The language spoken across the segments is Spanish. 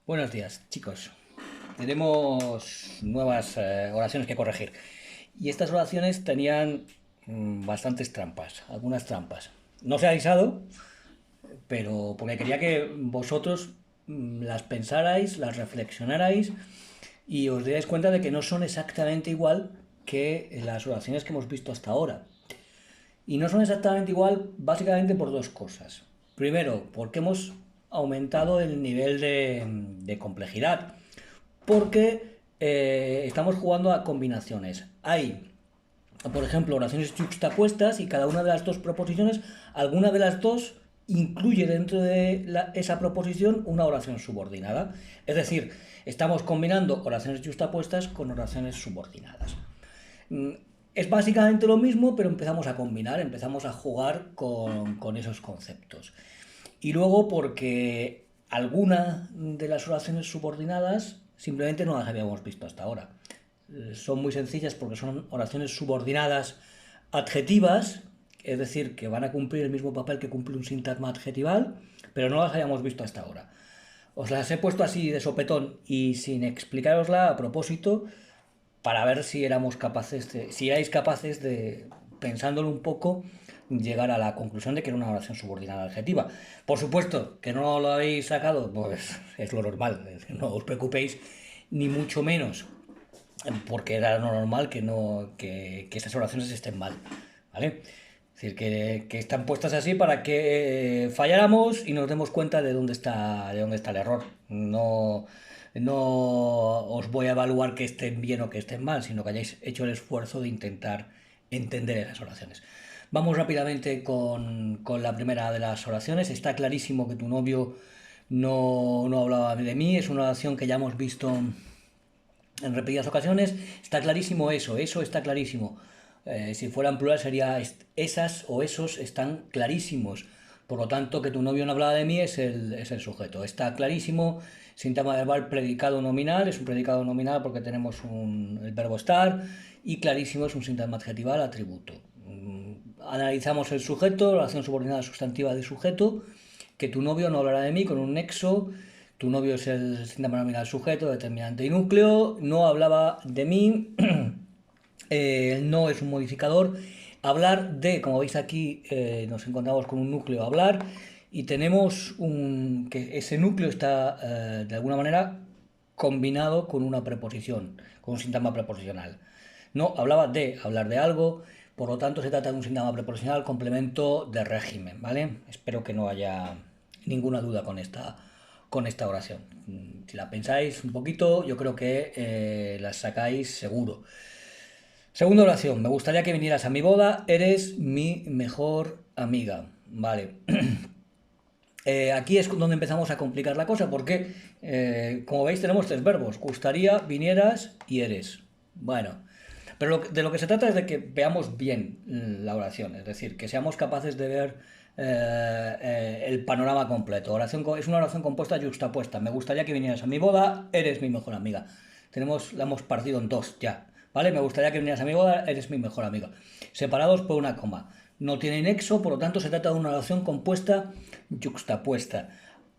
Buenos días, chicos. Tenemos nuevas oraciones que corregir. Y estas oraciones tenían bastantes trampas, algunas trampas. No se ha avisado, pero porque quería que vosotros las pensarais, las reflexionarais y os dierais cuenta de que no son exactamente igual que las oraciones que hemos visto hasta ahora. Y no son exactamente igual básicamente por dos cosas. Primero, porque hemos aumentado el nivel de complejidad. Porque estamos jugando a combinaciones. Hay, por ejemplo, oraciones juxtapuestas y cada una de las dos proposiciones, alguna de las dos incluye dentro de esa proposición una oración subordinada. Es decir, estamos combinando oraciones juxtapuestas con oraciones subordinadas. Mm, Es básicamente lo mismo, pero empezamos a combinar, empezamos a jugar con esos conceptos. Y luego porque alguna de las oraciones subordinadas simplemente no las habíamos visto hasta ahora. Son muy sencillas porque son oraciones subordinadas adjetivas, es decir, que van a cumplir el mismo papel que cumple un sintagma adjetival, pero no las habíamos visto hasta ahora. Os las he puesto así de sopetón y sin explicárosla a propósito para ver si éramos capaces si erais capaces de, pensándolo un poco, llegar a la conclusión de que era una oración subordinada adjetiva. Por supuesto, que no lo habéis sacado, pues es lo normal, no os preocupéis, ni mucho menos, porque era lo normal que no que estas oraciones estén mal, ¿vale? Es decir, que están puestas así para que falláramos y nos demos cuenta de dónde está el error. No os voy a evaluar que estén bien o que estén mal, sino que hayáis hecho el esfuerzo de intentar entender esas oraciones. Vamos rápidamente con la primera de las oraciones. Está clarísimo que tu novio no hablaba de mí. Es una oración que ya hemos visto en repetidas ocasiones. Está clarísimo eso está clarísimo. Si fuera en plural sería esas o esos están clarísimos. Por lo tanto, que tu novio no hablaba de mí es el sujeto. Está clarísimo, sintagma verbal predicado nominal, es un predicado nominal porque tenemos el verbo estar, y clarísimo es un sintagma adjetival atributo. Analizamos el sujeto, la acción subordinada sustantiva de sujeto, que tu novio no hablará de mí con un nexo. Tu novio es el sintagma nominal sujeto, determinante y núcleo. No hablaba de mí. No es un modificador. Hablar de, como veis aquí, nos encontramos con un núcleo hablar y tenemos que ese núcleo está de alguna manera combinado con una preposición, con un sintagma preposicional. No hablaba de hablar de algo, por lo tanto se trata de un sintagma preposicional complemento de régimen, ¿vale? Espero que no haya ninguna duda con esta oración. Si la pensáis un poquito, yo creo que la sacáis seguro. Segunda oración, me gustaría que vinieras a mi boda, eres mi mejor amiga. Vale. Aquí es donde empezamos a complicar la cosa porque, como veis, tenemos tres verbos. Gustaría, vinieras y eres. Bueno, pero de lo que se trata es de que veamos bien la oración, es decir, que seamos capaces de ver el panorama completo. Es una oración compuesta yuxtapuesta. Me gustaría que vinieras a mi boda, eres mi mejor amiga. La hemos partido en dos ya. ¿Vale? Me gustaría que vinieras a mi boda, eres mi mejor amiga. Separados por una coma. No tiene nexo, por lo tanto se trata de una oración compuesta yuxtapuesta.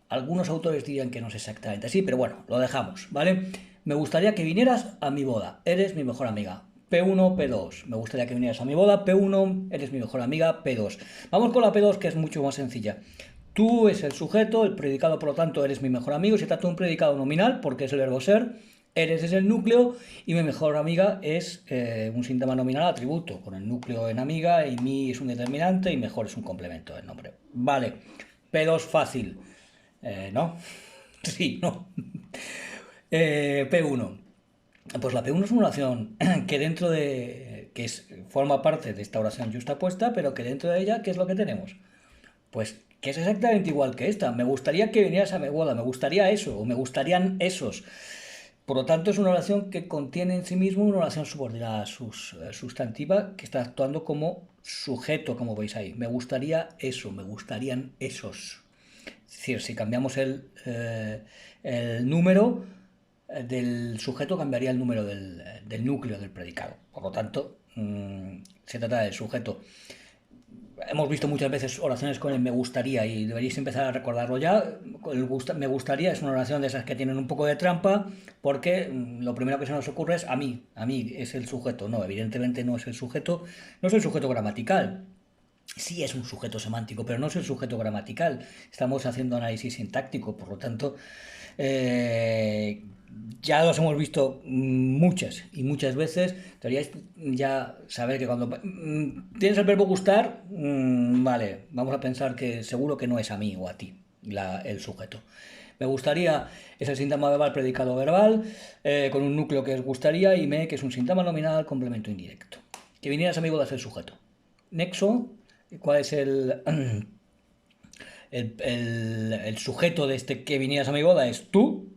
Algunos autores dirían que no es exactamente así, pero bueno, lo dejamos, ¿vale? Me gustaría que vinieras a mi boda, eres mi mejor amiga. P1, P2. Me gustaría que vinieras a mi boda, P1, eres mi mejor amiga, P2. Vamos con la P2, que es mucho más sencilla. Tú es el sujeto, el predicado, por lo tanto, eres mi mejor amigo. Se trata de un predicado nominal, porque es el verbo ser. Eres es el núcleo y mi mejor amiga es un síntoma nominal atributo, con el núcleo en amiga y mi es un determinante y mejor es un complemento del nombre. Vale, P2 fácil. ¿No? Sí, no. P1. Pues la P1 es una oración que dentro de. Forma parte de esta oración justapuesta, pero que dentro de ella, ¿qué es lo que tenemos? Pues que es exactamente igual que esta. Me gustaría que vinieras a mi boda, me gustaría eso, o me gustarían esos. Por lo tanto, es una oración que contiene en sí mismo una oración subordinada sustantiva que está actuando como sujeto, como veis ahí. Me gustaría eso, me gustarían esos. Es decir, si cambiamos el número del sujeto, cambiaría el número del núcleo del predicado. Por lo tanto, se trata del sujeto. hemos visto muchas veces oraciones con el me gustaría y deberíais empezar a recordarlo ya. Me gustaría es una oración de esas que tienen un poco de trampa porque lo primero que se nos ocurre es a mí es el sujeto. No, evidentemente no es el sujeto, no es el sujeto gramatical. Sí es un sujeto semántico, pero no es el sujeto gramatical. Estamos haciendo análisis sintáctico, por lo tanto, eh, ya los hemos visto muchas y muchas veces. Deberíais ya saber que cuando tienes el verbo gustar, vale, vamos a pensar que seguro que no es a mí o a ti el sujeto. Me gustaría es el síntoma verbal predicado verbal, con un núcleo que es gustaría y me, que es un síntoma nominal complemento indirecto. Que vinieras amigo de hacer sujeto. Nexo, ¿cuál es el sujeto de este que vinieras a mi boda? Es tú.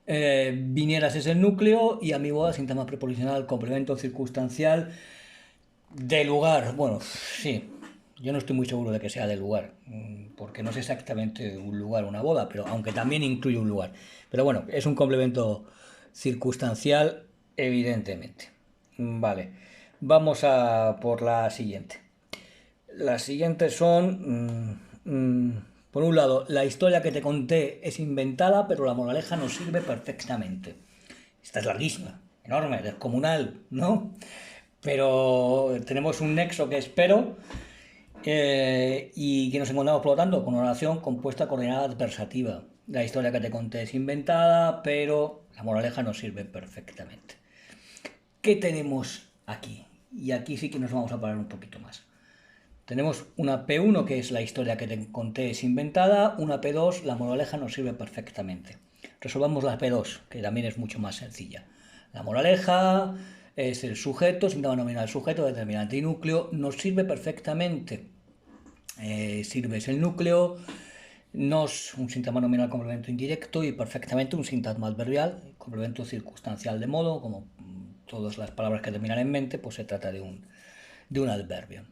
Vinieras es el núcleo y a mi boda síntoma preposicional, complemento circunstancial de lugar. Bueno, sí, yo no estoy muy seguro de que sea de lugar, porque no es exactamente un lugar, una boda, pero aunque también incluye un lugar. Pero bueno, es un complemento circunstancial, evidentemente. Vale, vamos a por la siguiente. Las siguientes son, por un lado, la historia que te conté es inventada, pero la moraleja nos sirve perfectamente. Esta es larguísima, enorme, descomunal, ¿no? Pero tenemos un nexo que espero y que nos encontramos, por lo tanto, con una oración compuesta coordinada adversativa. La historia que te conté es inventada, pero la moraleja nos sirve perfectamente. ¿Qué tenemos aquí? Y aquí sí que nos vamos a parar un poquito más. Tenemos una P1 que es la historia que te conté es inventada, una P2, la moraleja nos sirve perfectamente. Resolvamos la P2, que también es mucho más sencilla. La moraleja es el sujeto, síntoma nominal sujeto, determinante y núcleo, nos sirve perfectamente. Sirve es el núcleo, nos un síntoma nominal complemento indirecto y perfectamente un sintagma adverbial, complemento circunstancial de modo, como todas las palabras que terminan en mente, pues se trata de un adverbio.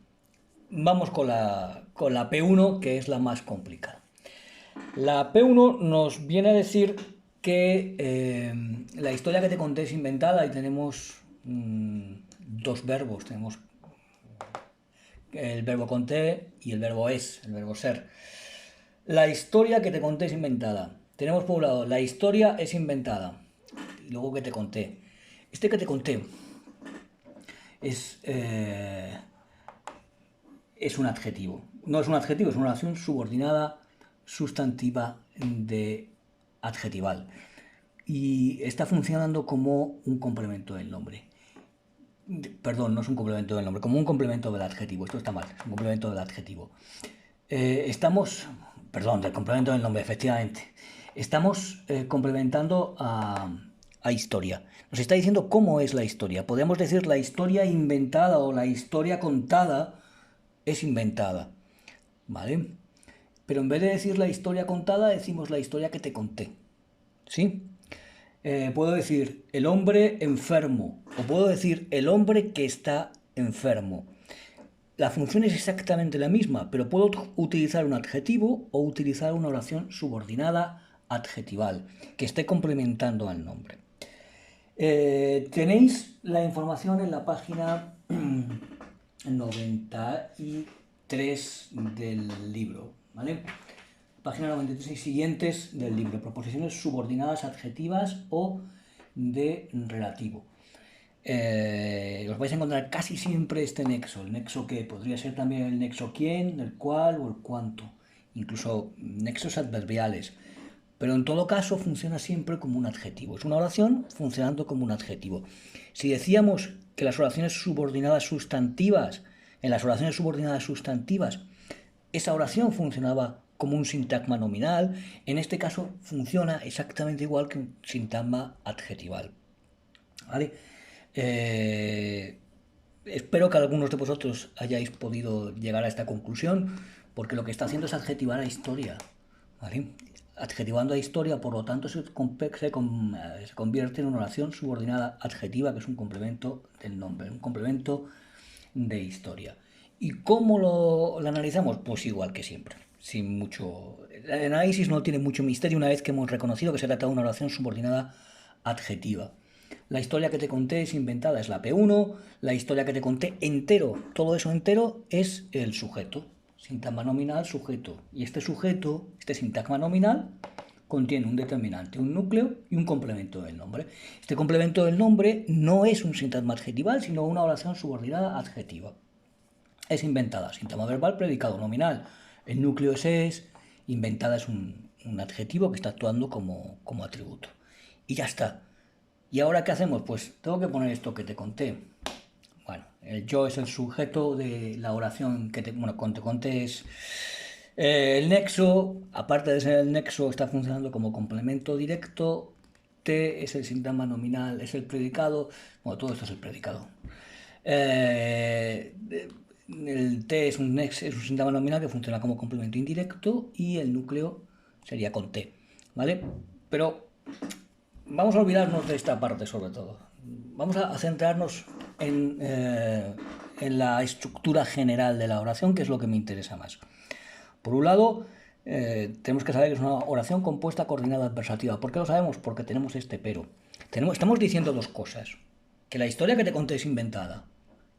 Vamos con la P1, que es la más complicada. La P1 nos viene a decir que la historia que te conté es inventada y tenemos dos verbos. Tenemos el verbo conté y el verbo es, el verbo ser. La historia que te conté es inventada. Tenemos por un lado, la historia es inventada. Y luego que te conté. Este que te conté es un adjetivo. No es un adjetivo, es una oración subordinada sustantiva de adjetival. Y está funcionando como un complemento del nombre. Perdón, no es un complemento del nombre, como un complemento del adjetivo. Esto está mal, es un complemento del adjetivo. Perdón, del complemento del nombre, efectivamente. Estamos complementando a historia. Nos está diciendo cómo es la historia. Podemos decir la historia inventada o la historia contada es inventada, ¿vale? Pero en vez de decir la historia contada, decimos la historia que te conté, ¿sí? Puedo decir el hombre enfermo o puedo decir el hombre que está enfermo. La función es exactamente la misma, pero puedo utilizar un adjetivo o utilizar una oración subordinada adjetival que esté complementando al nombre. Tenéis la información en la página 93 del libro, ¿vale? Página 93 y siguientes del libro, proposiciones subordinadas adjetivas o de relativo. Os vais a encontrar casi siempre este nexo, el nexo que podría ser también el nexo quién, el cuál o el cuánto, incluso nexos adverbiales, pero en todo caso funciona siempre como un adjetivo, es una oración funcionando como un adjetivo. Si decíamos que las oraciones subordinadas sustantivas, en las oraciones subordinadas sustantivas, esa oración funcionaba como un sintagma nominal, en este caso funciona exactamente igual que un sintagma adjetival, ¿vale? Espero que algunos de vosotros hayáis podido llegar a esta conclusión, porque lo que está haciendo es adjetivar a historia, ¿vale? Adjetivando a historia, por lo tanto, se convierte en una oración subordinada adjetiva, que es un complemento del nombre, un complemento de historia. ¿Y cómo lo analizamos? Pues igual que siempre, sin mucho... El análisis no tiene mucho misterio una vez que hemos reconocido que se trata de una oración subordinada adjetiva. La historia que te conté es inventada, es la P1. La historia que te conté entero, todo eso entero es el sujeto. Sintagma nominal, sujeto. Y este sujeto, este sintagma nominal, contiene un determinante, un núcleo y un complemento del nombre. Este complemento del nombre no es un sintagma adjetival, sino una oración subordinada adjetiva. Es inventada, sintagma verbal, predicado nominal. El núcleo es, inventada es un adjetivo que está actuando como atributo. Y ya está. ¿Y ahora qué hacemos? Pues tengo que poner esto que te conté. Bueno, el yo es el sujeto de la oración que te conté es el nexo. Aparte de ser el nexo, está funcionando como complemento directo. T es el sintagma nominal, es el predicado. Bueno, todo esto es el predicado. El T es un sintagma nominal que funciona como complemento indirecto y el núcleo sería con T, ¿vale? Pero vamos a olvidarnos de esta parte sobre todo. Vamos a centrarnos en la estructura general de la oración, que es lo que me interesa más. Por un lado, tenemos que saber que es una oración compuesta coordinada adversativa. ¿Por qué lo sabemos? Porque tenemos este pero. Estamos diciendo dos cosas. Que la historia que te conté es inventada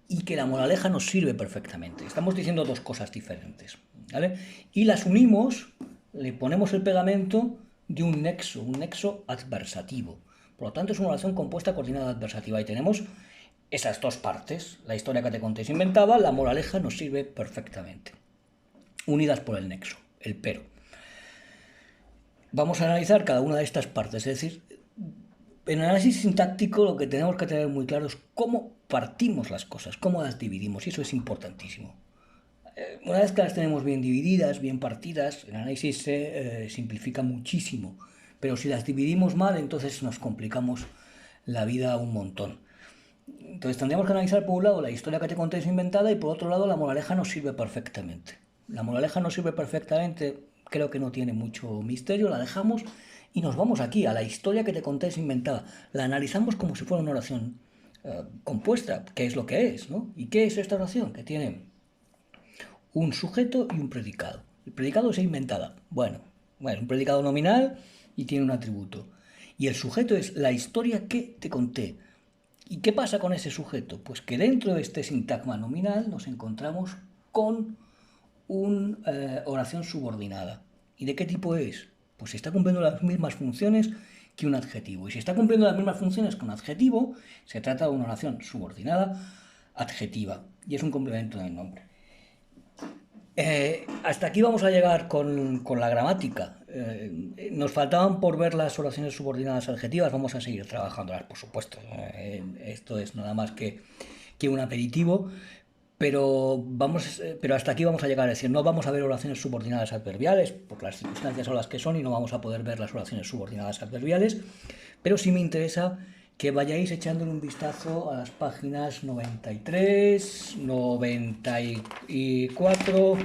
y que la moraleja nos sirve perfectamente. Estamos diciendo dos cosas diferentes, ¿vale? Y las unimos, le ponemos el pegamento de un nexo adversativo. Por lo tanto, es una oración compuesta coordinada adversativa y tenemos esas dos partes. La historia que te conté es inventada, la moraleja nos sirve perfectamente. Unidas por el nexo, el pero. Vamos a analizar cada una de estas partes, es decir, en el análisis sintáctico lo que tenemos que tener muy claro es cómo partimos las cosas, cómo las dividimos, y eso es importantísimo. Una vez que las tenemos bien divididas, bien partidas, el análisis se simplifica muchísimo, pero si las dividimos mal, entonces nos complicamos la vida un montón. Entonces tendríamos que analizar por un lado la historia que te conté es inventada y por otro lado la moraleja nos sirve perfectamente. La moraleja nos sirve perfectamente, creo que no tiene mucho misterio, la dejamos y nos vamos aquí a la historia que te conté es inventada. La analizamos como si fuera una oración compuesta, que es lo que es, ¿no? ¿Y qué es esta oración? Que tiene un sujeto y un predicado. El predicado es inventada. Bueno, es un predicado nominal y tiene un atributo. Y el sujeto es la historia que te conté. ¿Y qué pasa con ese sujeto? Pues que dentro de este sintagma nominal nos encontramos con una oración subordinada. ¿Y de qué tipo es? Pues está cumpliendo las mismas funciones que un adjetivo. Y si está cumpliendo las mismas funciones que un adjetivo, se trata de una oración subordinada adjetiva. Y es un complemento del nombre. Hasta aquí vamos a llegar con la gramática. Nos faltaban por ver las oraciones subordinadas adjetivas, vamos a seguir trabajándolas, por supuesto. Esto es nada más que un aperitivo, pero hasta aquí vamos a llegar, es decir, no vamos a ver oraciones subordinadas adverbiales, porque las circunstancias son las que son y no vamos a poder ver las oraciones subordinadas adverbiales, pero sí me interesa que vayáis echándole un vistazo a las páginas 93, 94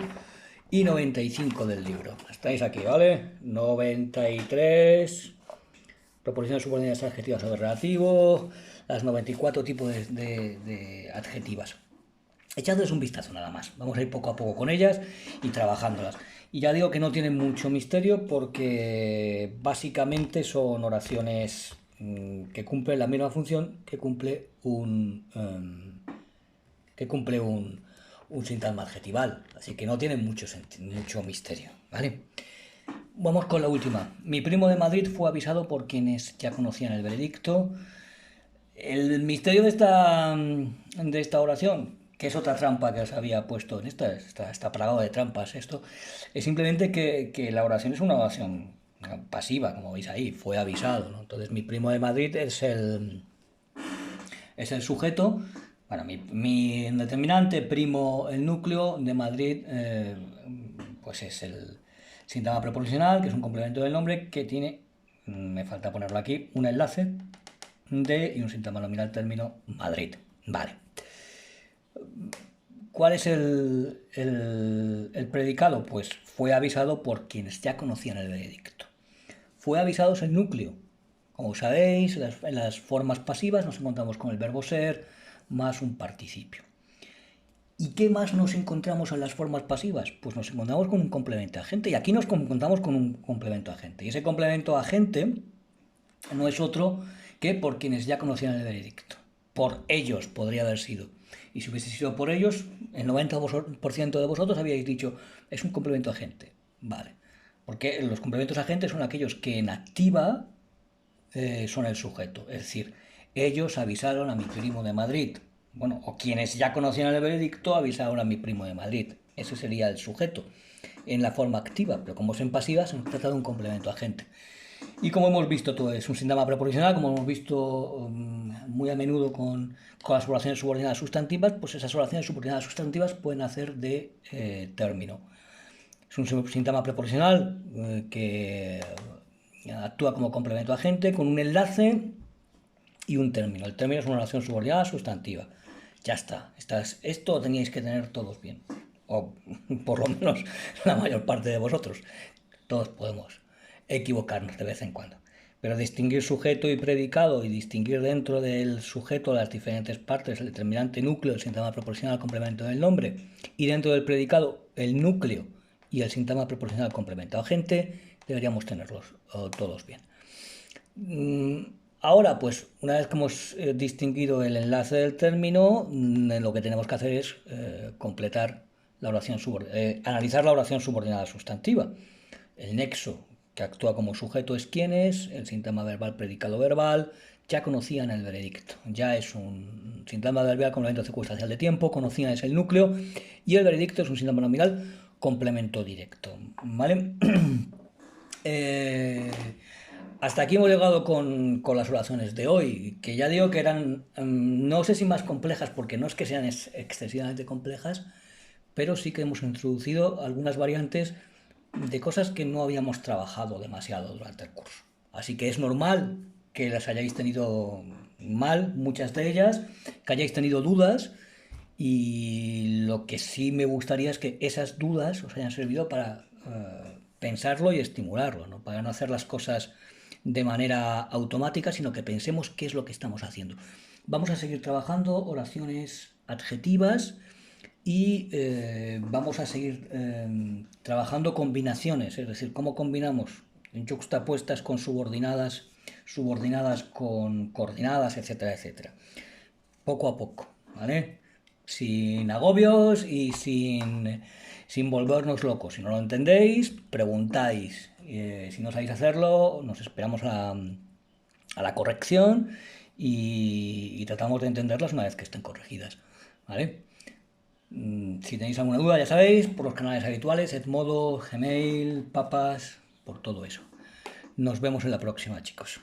y 95 del libro. Estáis aquí, ¿vale? 93, proposiciones subordinadas adjetivas adverbativo, las 94 tipos de adjetivas. Echadles un vistazo nada más. Vamos a ir poco a poco con ellas y trabajándolas. Y ya digo que no tienen mucho misterio porque básicamente son oraciones que cumplen la misma función que cumple un sintagma adjetival. Así que no tienen mucho misterio, ¿vale? Vamos con la última. Mi primo de Madrid fue avisado por quienes ya conocían el veredicto. El misterio de esta oración, que es otra trampa que os había puesto en está plagado de trampas esto, es simplemente que la oración es una oración pasiva, como veis ahí, fue avisado, ¿no? Entonces mi primo de Madrid es el sujeto, bueno, mi determinante, primo el núcleo, de Madrid, pues es el síntoma preposicional, que es un complemento del nombre, que tiene, me falta ponerlo aquí, un enlace y un síntoma nominal término Madrid. Vale. ¿Cuál es el predicado? Pues fue avisado por quienes ya conocían el veredicto. Fue avisado es el núcleo. Como sabéis, en las formas pasivas nos encontramos con el verbo ser más un participio. ¿Y qué más nos encontramos en las formas pasivas? Pues nos encontramos con un complemento agente y aquí nos encontramos con un complemento agente. Y ese complemento agente no es otro que por quienes ya conocían el veredicto. Por ellos podría haber sido. Y si hubiese sido por ellos, el 90% de vosotros habíais dicho, es un complemento agente. Vale. Porque los complementos agentes son aquellos que en activa son el sujeto. Es decir, ellos avisaron a mi primo de Madrid. Bueno, o quienes ya conocían el veredicto avisaron a mi primo de Madrid. Ese sería el sujeto en la forma activa, pero como es en pasiva, se trata de un complemento agente. Y como hemos visto, todo es un síntoma preposicional, como hemos visto muy a menudo con las oraciones subordinadas sustantivas, pues esas oraciones subordinadas sustantivas pueden hacer de término. Es un síntoma preposicional que actúa como complemento agente con un enlace y un término. El término es una oración subordinada sustantiva. Ya está. Esto teníais que tener todos bien. O por lo menos la mayor parte de vosotros. Todos podemos equivocarnos de vez en cuando. Pero distinguir sujeto y predicado y distinguir dentro del sujeto las diferentes partes, el determinante núcleo, el síntoma proporcional al complemento del nombre, y dentro del predicado el núcleo y el síntoma proporcional al complemento agente, deberíamos tenerlos todos bien. Ahora, pues, una vez que hemos distinguido el enlace del término, lo que tenemos que hacer es completar la oración analizar la oración subordinada sustantiva. El nexo que actúa como sujeto es quién es, el síntoma verbal predicado verbal, ya conocían el veredicto, ya es un síntoma verbal complemento circunstancial de tiempo, conocían es el núcleo, y el veredicto es un síntoma nominal complemento directo, ¿vale? Hasta aquí hemos llegado con las oraciones de hoy, que ya digo que eran, no sé si más complejas, porque no es que sean excesivamente complejas, pero sí que hemos introducido algunas variantes de cosas que no habíamos trabajado demasiado durante el curso. Así que es normal que las hayáis tenido mal, muchas de ellas, que hayáis tenido dudas, y lo que sí me gustaría es que esas dudas os hayan servido para pensarlo y estimularlo, ¿no? Para no hacer las cosas de manera automática, sino que pensemos qué es lo que estamos haciendo. Vamos a seguir trabajando oraciones adjetivas y vamos a seguir trabajando combinaciones, es decir, cómo combinamos yuxtapuestas con subordinadas, subordinadas con coordinadas, etcétera, etcétera. Poco a poco, ¿vale? Sin agobios y sin volvernos locos. Si no lo entendéis, preguntáis. Si no sabéis hacerlo, nos esperamos a la corrección y tratamos de entenderlas una vez que estén corregidas, ¿vale? Si tenéis alguna duda, ya sabéis, por los canales habituales, Edmodo, Gmail, Papas, por todo eso. Nos vemos en la próxima, chicos.